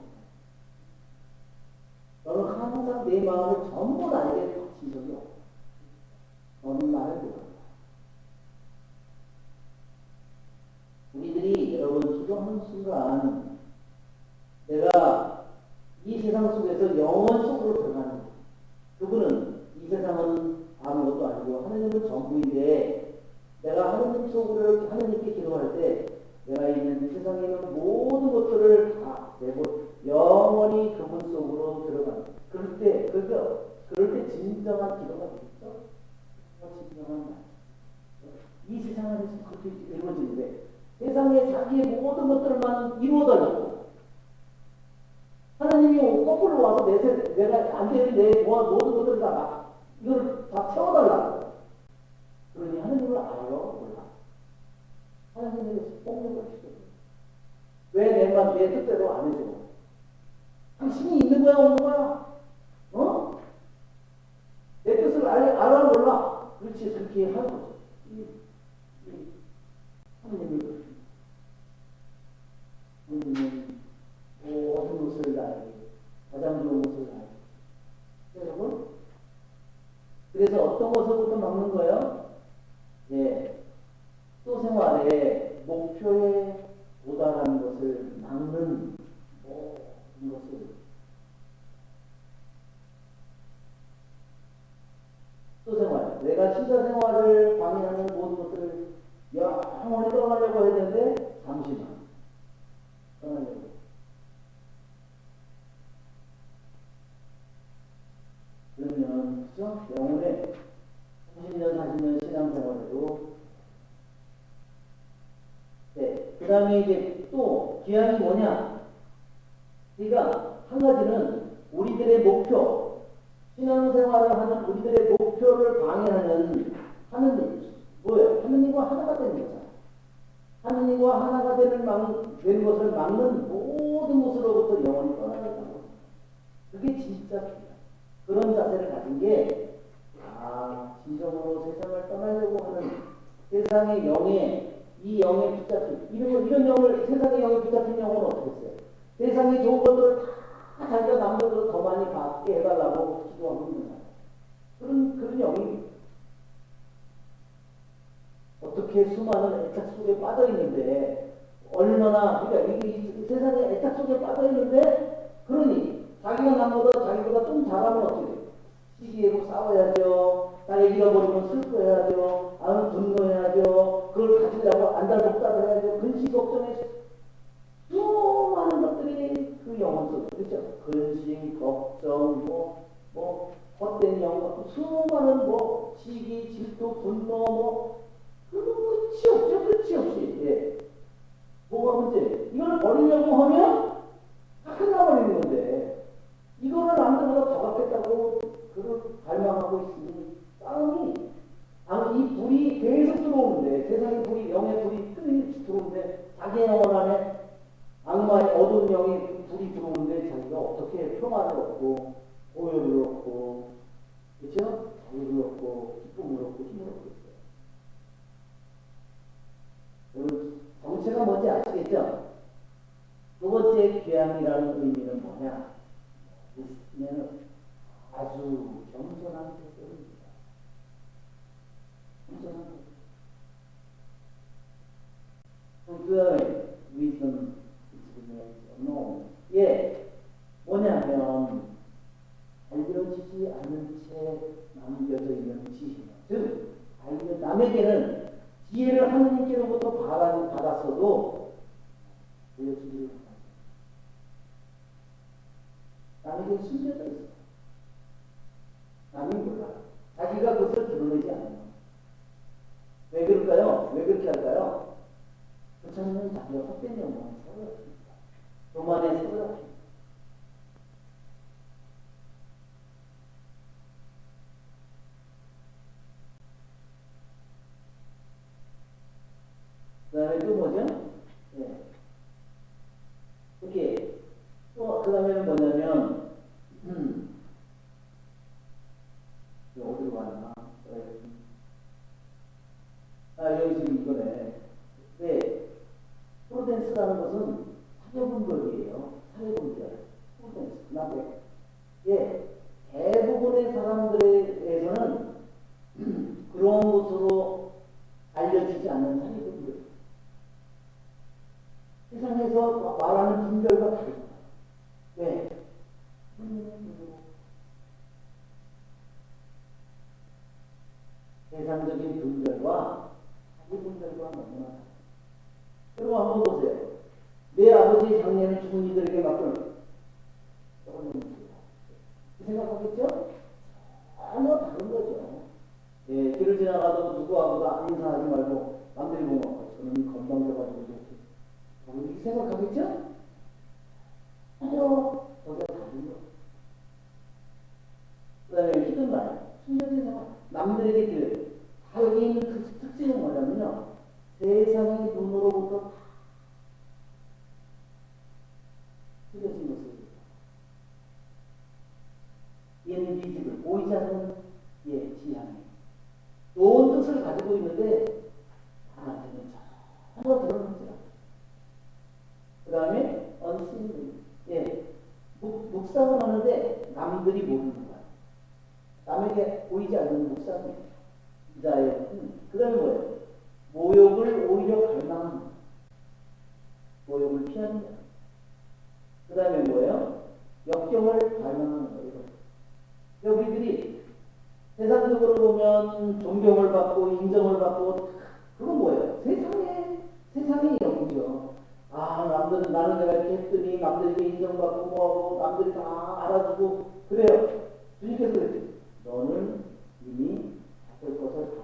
너는 항상 내 마음을 전부 나에게 바친 적이 없다. 너는 나를 모른다. 우리들이 여러분 기도하는 순간 내가 이 세상 속에서 영원 속으로 들어가는 거예요. 그분은 이 세상은 아무것도 아니고 하나님은 전부인데 내가 하나님 속으로 하나님께 기도할 때 내가 있는 세상에 있는 모든 것들을 다 내고 영원히 그분 속으로 들어가는 그럴 때 진정한 기도가 되겠죠? 진정한 말. 이 세상 안에서 그렇게 이루어지는데 세상에 자기의 모든 것들만 이루어달라고 하나님이 거꾸로 와서 내가 안 되는 내 모든 것들을 다 이걸 다 채워달라고. 그러니 하나님을 알아요? 몰라. 하나님에게 폭력을 시켜요. 왜 내 뜻대로 안 해줘? 당신이 있는 거야, 없는 거야? 생활의 목표에 도달하는 것을 막는 모든 것을 신도생활, 내가 신도생활을 방해하는 모든 것들을 영원히 떠나려고 해야 되는데 잠시만 떠나려고. 그러면 그죠? 영혼의 30년, 40년 신앙생활에도 네. 그 다음에 이제 또 기한이 뭐냐? 그러니까 한 가지는 우리들의 목표, 신앙생활을 하는 우리들의 목표를 방해하는 하느님, 뭐예요? 하느님과 하나가 되는 거잖아. 하느님과 하나가 되는 것을 막는 모든 것으로부터 영원히 떠나겠다는 거죠. 그게 진짜 중요해요. 그런 자세를 가진 게, 진정으로 세상을 떠나려고 하는 세상의 영에, 이 영에 붙잡힌, 이런 영을, 세상의 영에 붙잡힌 영은 어떻게 했어요? 세상의 좋은 것들을 다 자기가 남들보다 더 많이 받게 해달라고 기도하고 있는 사람. 그런 영이 어떻게 수많은 애착 속에 빠져 있는데, 얼마나, 그러니까 이 세상에 애착 속에 빠져 있는데, 그러니, 자기가 남보다 자기보다 좀 잘하면 어떻게 돼요? 시기하고 싸워야죠. 나를 잃어버리면 슬퍼해야죠. 분노해야죠. 그걸 가지려고 안달복달을 해야죠. 근심 걱정해서 수많은 것들이 그 영혼 속에, 그렇죠? 근심, 걱정, 헛된 영혼, 수많은 시기, 질투, 분노, 끝이 없죠. 끝이 없이. 예. 뭐가 문제? 이걸 버리려고 하면 다 끝나버리는 건데, 이거를 남들보다 더 갖겠다고 그걸 갈망하고 있으니 싸움이, 이 불이 계속 들어오는데, 세상의 불이, 영의 불이 끊임없이 들어오는데, 자기의 영혼 안에 악마의 어두운 영의 불이 들어오는데, 자기가 어떻게 평화를 얻고, 고요를 얻고, 그렇죠? 자유를 얻고, 기쁨을 얻고, 힘을 얻고 있어요. 여러분, 정체가 뭔지 아시겠죠? 두 번째 귀함이라는 의미는 뭐냐? 그냥 아주 겸손한 태도입니다. 겸손한 태도. 그 다음에 wisdom, experience, 예, 뭐냐면 알려지지 않은 채 남겨져 있는 지식. 즉, 남에게는 지혜를 하느님께로부터 받았어도 알려주지 못합니다. 남에게 숨겨져 있어요. 남이 몰라. 자기가 그것을 드러내지 않아요. 왜 그럴까요? 왜 그렇게 할까요? 그렇다면 자기가 헛된 영혼을 세워놨습니다. 교만에 세워놨습니다. 그 다음에 또 뭐죠? 예. 이렇게 또 그 다음에는 뭐냐면 어디로 가나? 여기 지금 이거네. 네. 프로덴스라는 것은 사회분별이에요. 사회분별. 프로덴스. 나도. 예. 대부분의 사람들에게서는 그런 것으로 알려지지 않는 사회분별. 세상에서 말하는 분별과 다릅니다. 왜? 세상적인 분별과 자기 분별과 너무나 다릅니다. 여러분 한번 보세요. 내 아버지의 장례는 죽은 이들에게 맡겨놓은 생각하겠죠? 전혀 다른 거죠. 예, 길을 지나가도 누구하고도 인사하지 말고 남들이 보면 저는 건방져가지고 이렇게 생각하겠죠? 전혀 저게 다른 거. 그 다음에 히든 말, 숨겨진 생각. 남들에게 다 여기 있는 그 특징은 뭐냐면요. 세상의 눈으로부터 다 숨겨진 것을 인비지블, 보이지 않는 지향이 좋은 뜻을 가지고 있는데 나한테는 전혀 드러나지 않아요. 그 다음에 unseen, 묵상을 하는데 남들이 모르는 거야. 남에게 보이지 않는 묵상이에요. 그 다음에 뭐예요? 모욕을 오히려 나는 내가 이렇게 했더니 남들에게 인정받고 뭐하고 남들이 다 알아주고 그래요. 주님께서 그랬지. 너는 이미 받을 것을 다.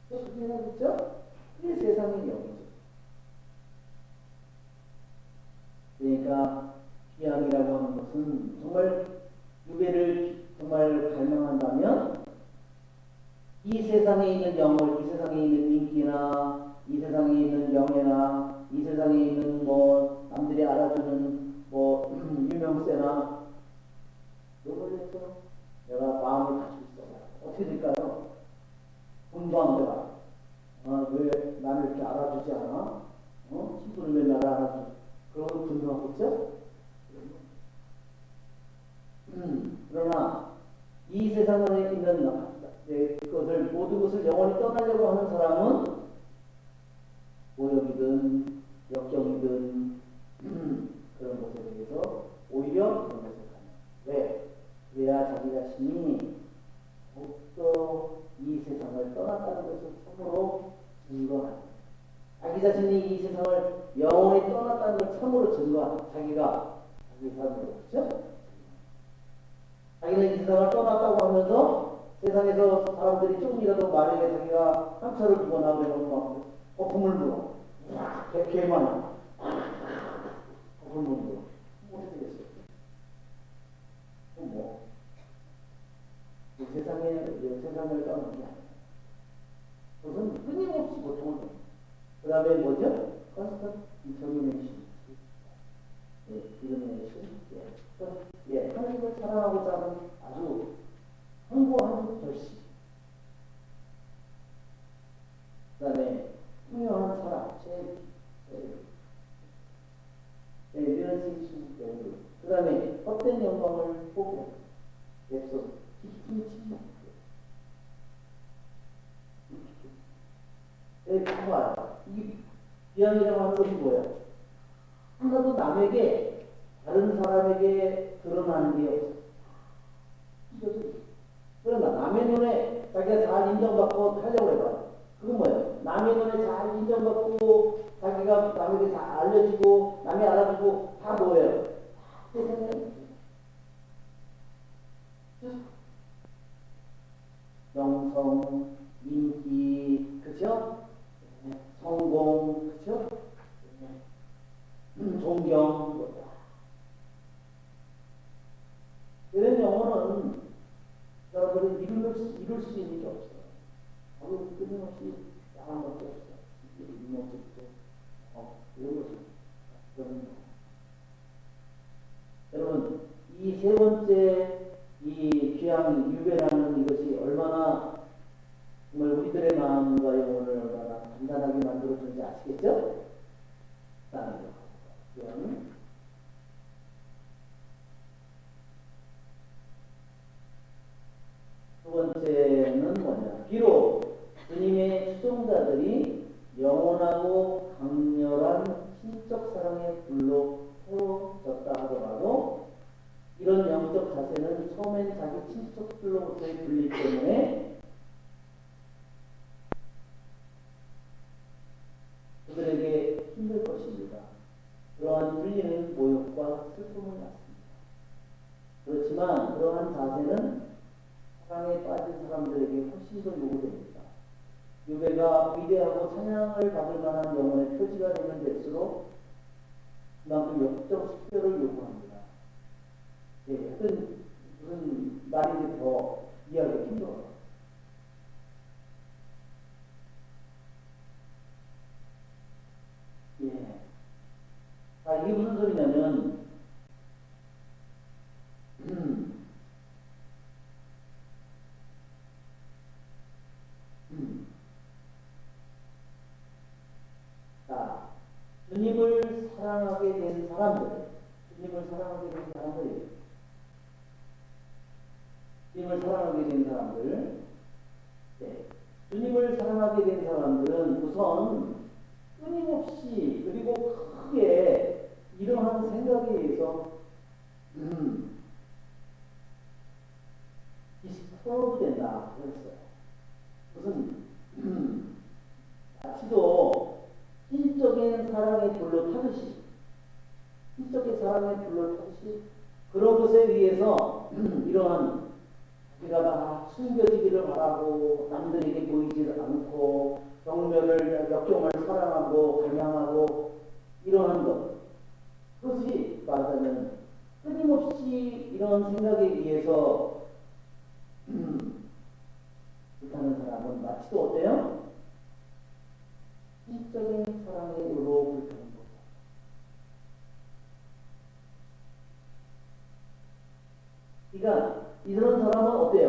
그렇게 생각했죠? 그게 세상의 영이죠. 그러니까 귀향이라고 하는 것은 정말 유배를 정말 갈망한다면 이 세상에 있는 영을, 이 세상에 있는 인기나 이 세상에 있는 명예나 이 세상에 있는 뭐 남들이 알아주는 뭐 유명세나 이걸 해서 내가 마음을 가지고 있어. 어떻게 될까요? 공부한 거야. 왜 나를 이렇게 알아주지 않아? 친구는 왜 나를 알아주지? 그러고 분노하겠죠? 그러나 이 세상에 있는 그것을 모든 것을 영원히 떠나려고 하는 사람은 모욕이든 역경이든 그런 것에 대해서 오히려 그런 것을 가요. 왜? 그래야 자기 자신이 더욱더 이 세상을 떠났다는 것을 참으로 증거하는, 자기 자신이 이 세상을 영원히 떠났다는 걸 참으로 증거하는, 자기가 자기 삶으로, 그렇죠? 자기는 이 세상을 떠났다고 하면서 세상에서 사람들이 조금이라도 말에 자기가 상처를 주거나 그러면 막 거품을 불어. 개만 거품을 불어. 어떻게 되겠어요? 뭐 세상을 떠난 게 아니에요. 그것은 끊임없이 고통을 받는. 그 다음에 뭐죠? 컨스턴트 디터미네이션. 하나님을 사랑하고자 하는 아주 확고한 결심. 그 다음에 분명한 사랑, 그 다음에 헛된 영광을 포기하고 앱소 깊은 침묵. 봐봐요. 이 비양이라고 하는 것이 뭐예요? 하나도 남에게, 다른 사람에게 드러나는 게 없어. 이거지. 그러나 남의 눈에 자기가 잘 인정받고 하려고 해봐. 그건 뭐예요? 남의 눈에 잘 인정받고 자기가 남에게 잘 알려지고 남이 알아주고 다 뭐예요? 세상에 명성, 인기, 그죠? 성공, 그죠? 존경. 이런 영혼은 여러분들이 이룰 수 있는 게 없어요. 아무 끊임없이 야한 것도 없어요. 이모집도 이런 것은 여러분, 이 세 번째 이 귀향 유배라는 이것이 얼마나 정말 우리들의 마음과 영혼을 얼마나 단단하게 만들어주는지 아시겠죠? 라는 거. 두 번째는 뭐냐? 비록 주님의 추종자들이 영원하고 강렬한 신적 사랑의 불로 태워졌다 하더라도 이런 영적 자세는 처음엔 자기 친척들로부터의 분리 때문에 그들에게 힘들 것입니다. 그러한 분리는 모욕과 슬픔을 낳습니다. 그렇지만 그러한 자세는 사랑에 빠진 사람들에게 훨씬 더 요구됩니다. 유배가 위대하고 찬양을 받을 만한 영혼의 표지가 되는 될수록 그만큼 역적 식별을 요구합니다. 무슨 말인지 더 이해하기 힘들어요. 이게 무슨 소리냐면, 자, 주님을 사랑하게 된 사람들, 주님을 사랑하게 된 사람들, 주님을 사랑하게 된 사람들은 우선 끊임없이 그리고 크게 이러한 생각에 의해서 디스터브 된다 그랬어요. 무슨 마치도 신적인 사랑의 불로 타듯이 신적인 사랑의 불을 타듯이 그런 것에 의해서 이러한 자기가 다 숨겨지기를 바라고 남들에게 보이지 않고 경멸을 역경을 사랑하고 감양하고 이러한 것, 그것이 말하자면 끊임없이 이런 생각에 의해서 불타는 사람은 마치 또 어때요? 신적인 사랑의 의로 불타는 것. 그러니까 이런 사람은 어때요?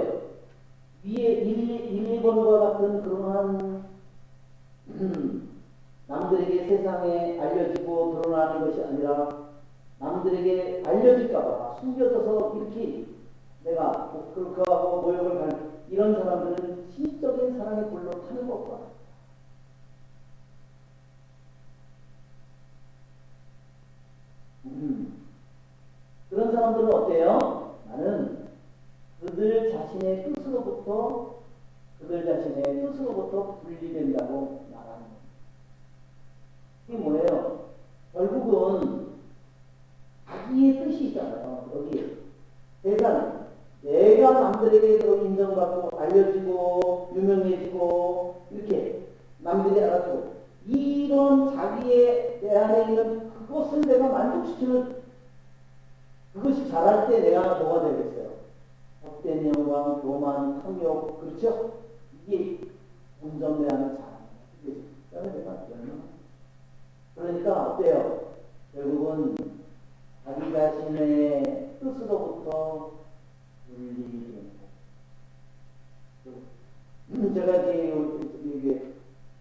위에 1, 2번과 같은 그러한 남들에게 세상에 알려지고 드러나는 것이 아니라 남들에게 알려질까봐 숨겨져서 이렇게 내가 그하고 모욕을 갈 이런 사람들은 신적인 사랑의 불로 타는 것과 그런 사람들은 어때요? 나는 그들 자신의 뜻으로부터 분리된다고 말하는 거예요. 이게 뭐예요? 결국은 자기의 뜻이 있잖아요. 여기 세상 내가 남들에게 인정받고 알려지고 유명해지고 이렇게 남들이 알아주고 이런 자기의 내 안에 있는 그것을 내가 만족시키는 그것이 잘할 때 내가 뭐가 되겠어요? 헛된 영광, 교만, 탐욕, 그렇죠? 이게 점점 내 안에 잘합니다. 그러니까 어때요? 결국은 자기 자신의 뜻으로부터 분리되는 거. 제가 이게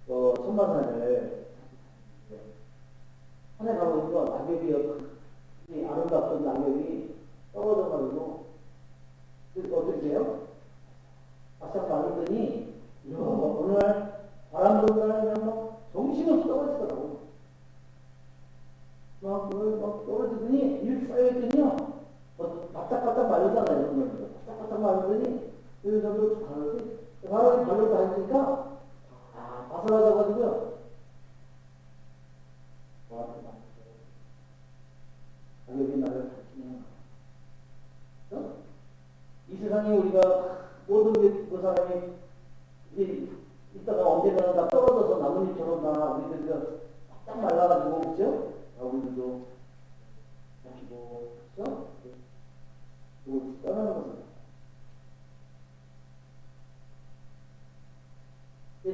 천마산을 산에 가보니까 낙엽이 아름답던 낙엽이 떨어져가지고 어떻게 해요? 바싹 마르더니 어느 날 바람 부는 날이면 정신없이 떨어지더라고. 막 떨어지더니 이렇게 쌓여있더니요 바짝바짝 말르잖아요. 이런 거 바짝바짝 말르더니 그 정도 가는데 바람이 발로 닿으니까 바스라져가지고요 가격이 나를 닫히는 거예요. 이 세상에 우리가 모든 그 사람이 이따가 언젠가는 다 떨어져서 나뭇잎처럼 다 우리들이 딱 말라가지고 그렇죠? 우리들도 다치고 그렇죠? 그리고 떠나는 거죠.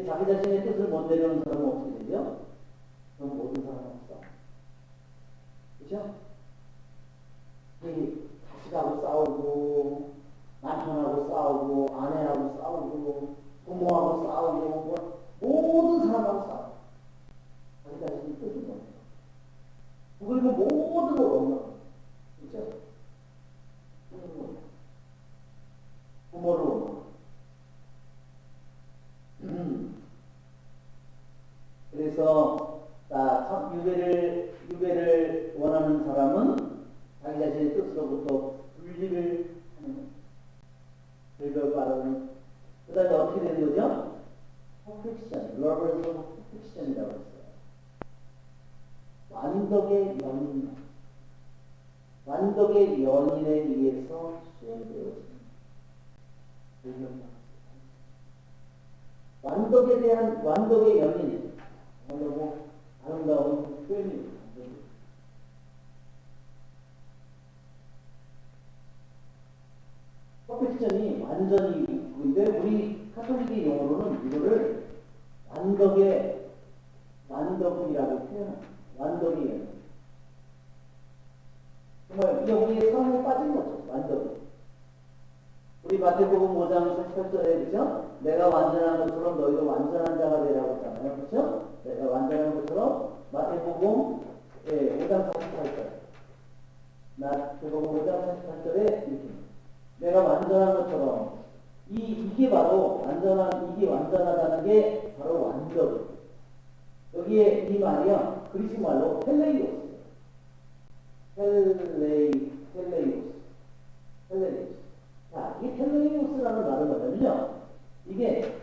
자기 자신의 뜻을 못 내려오는 사람은 어떻게 되죠? 그럼 모든 사람은 없어. 그렇죠? 자식하고 싸우고 남편하고 싸우고 아내하고 싸우고 부모하고 싸우고 모든 사람하고 싸우고 자기 자신의 뜻을 못 내요. 그리고 모든 걸 없는 그렇죠? 부모를 원망. 그래서 유배를 원하는 사람은 자기 자신의 뜻으로부터 분리를 하는 결과를 그 다음에 어떻게 되는 거죠? 퍼펙션, 러버에서 퍼펙션이라고 했어요. 완덕의 연인에 의해서 수행되어집니다. 완덕의 연인 너무 아름다운 표현입니다. 퍼펙션이 완전히 근데 우리 카톨릭의 용어로는 이거를 완덕이라고 표현합니다. 완덕이 연인. 정말 이게 우리의 사랑에 빠진 거죠. 완덕이. 우리 마태복음 5장 48절에 그죠? 내가 완전한 것처럼 너희도 완전한 자가 되라고 했잖아요. 그렇죠? 내가 완전한 것처럼 마태복음 5장 48절. 마태복음 5장 48절에 이렇게 내가 완전한 것처럼 이게 바로 이게 완전하다는 게 바로 완전. 여기에 이 말이야 그리스 말로 헬레이오스. 자, 이 텔레이오스라는 말은 뭐냐면요. 이게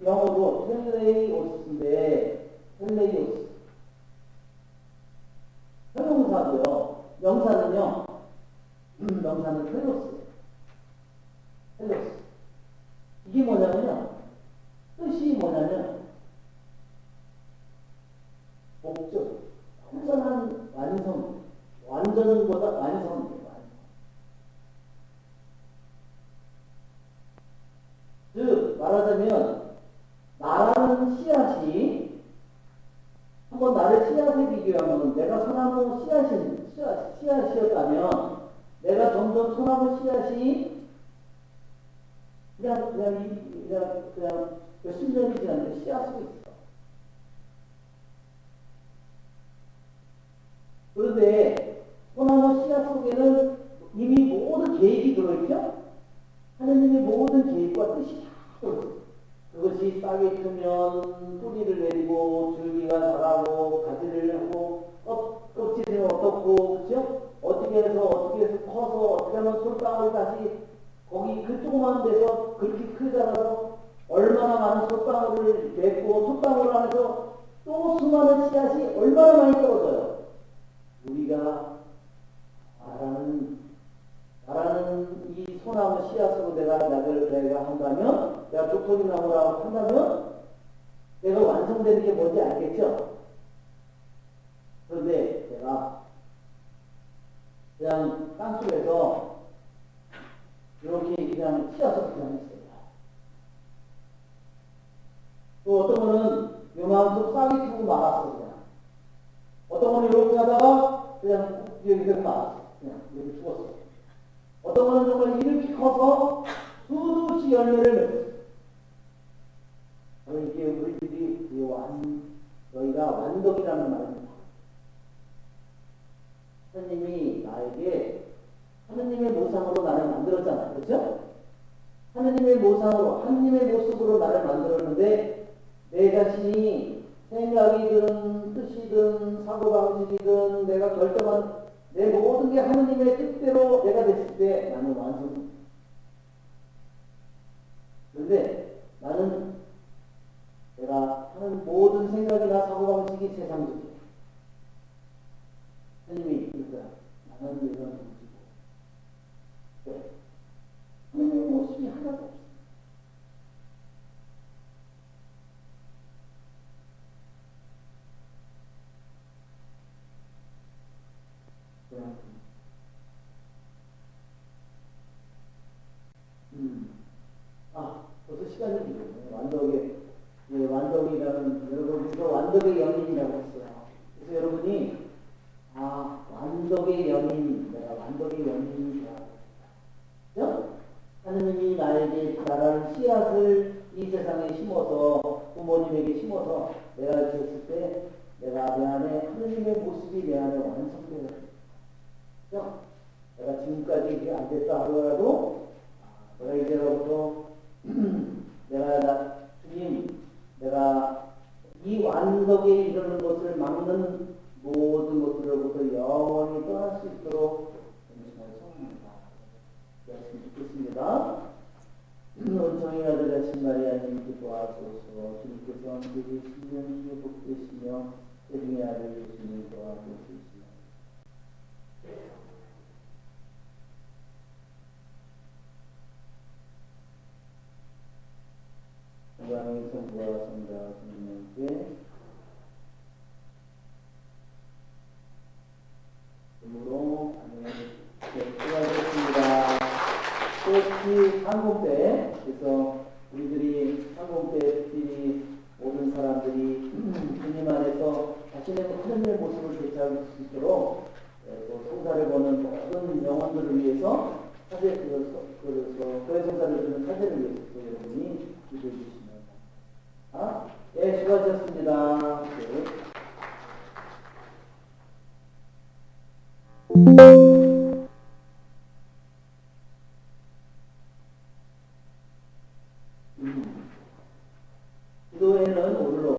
영어로 텔레이오스인데 텔레이오스 형용사도요. 목적, 완전한 완성, 완전보다 완성이에요. 즉 말하자면 나라는 씨앗이 한번 나를 씨앗에 비교하면 내가 소나무 씨앗이었다면 내가 점점 소나무 씨앗이 그냥 몇십 년이 지났는데 씨앗으로 있어. 그런데 소나무 씨앗 속에는 이미 모든 계획이 들어있죠? 하느님의 모든 계획과 뜻이 다 들어있어. 그것이 싹이 크면 뿌리를 내리고 줄기가 자라고 가지를 하고 껍질은 어떻고 그죠? 어떻게 해서 커서 어떻게 하면 솔방울이 다시 거기 그 조그만 데서 그렇게 크자라서 얼마나 많은 솔방울을 맺고 솔방울 안에서 또 수많은 씨앗이 얼마나 많이 떨어져요. 우리가 말하는 이 소나무 씨앗으로 내가 한다면, 내가 도토리 나무라고 한다면, 내가 완성되는 게 뭔지 알겠죠? 그런데 내가 그냥 땅속에서 이렇게 그냥 씨앗을 그냥 있어요. 또 어떤 거는 요만큼 싹이 트고 말았어, 그냥. 어떤 거는 이렇게 하다가 그냥 여기서 말았어. 그냥 여기 죽었어. 어떤 거는 정말 이렇게 커서 수없이 열매를 맺었어. 이게 우리들이 너희가 완덕이라는 말입니다. 하느님이 나에게 하느님의 모상으로 나를 만들었잖아요. 그렇죠? 하느님의 모상으로, 하느님의 모습으로 나를 만들었는데 내 자신이 생각이든 뜻이든 사고방식이든 내가 결정한 내 모든 게 하느님의 뜻대로 내가 됐을 때 나는 완성입니다. 그런데 나는 내가 하는 모든 생각이나 사고방식이 세상적이에요. 하느님이 이끌 거야. 나는 이런 모습이고. 왜? 하느님의 모습이 하나도 없어. 벌써 시간이 되겠네. 완덕이라는, 여러분, 우리가 완덕의 연인이라고 했어요. 그래서 여러분이, 완덕의 연인, 내가 완덕의 연인이다. 그죠? 하느님이 나라는 씨앗을 이 세상에 심어서, 부모님에게 심어서, 내가 지었을 때, 내가 내 안에, 하느님의 모습이 내 안에 완성되어야 돼. 그죠? 내가 지금까지 이게 안 됐다 하더라도, 내가 이제로부터 주님, 내가 이 완덕에 이르는 것을 막는 모든 것들로부터 영원히 떠날 수 있도록 정신을 성합니다. 열심히 듣겠습니다. 은총이 아들 되신 마리아님 도와주소서. 주님께서 함께 계시며 주의 복되시며 세중의 아들 예수님 도와주시며 영광의 성부와 성자와 성령께 이름으로 수고하셨습니다. 특히 항공 때, 그래서 우리들이 항공 때 특히 모든 사람들이 주님 안에서 자신의 하느님의 모습을 되찾을 수 있도록 또 성사를 보는 모든 영혼들을 위해서 교회 성사를 주는 사제를 위해서 여러분이 기도해 주시면 네, 수고하셨습니다. 기도회는 오늘로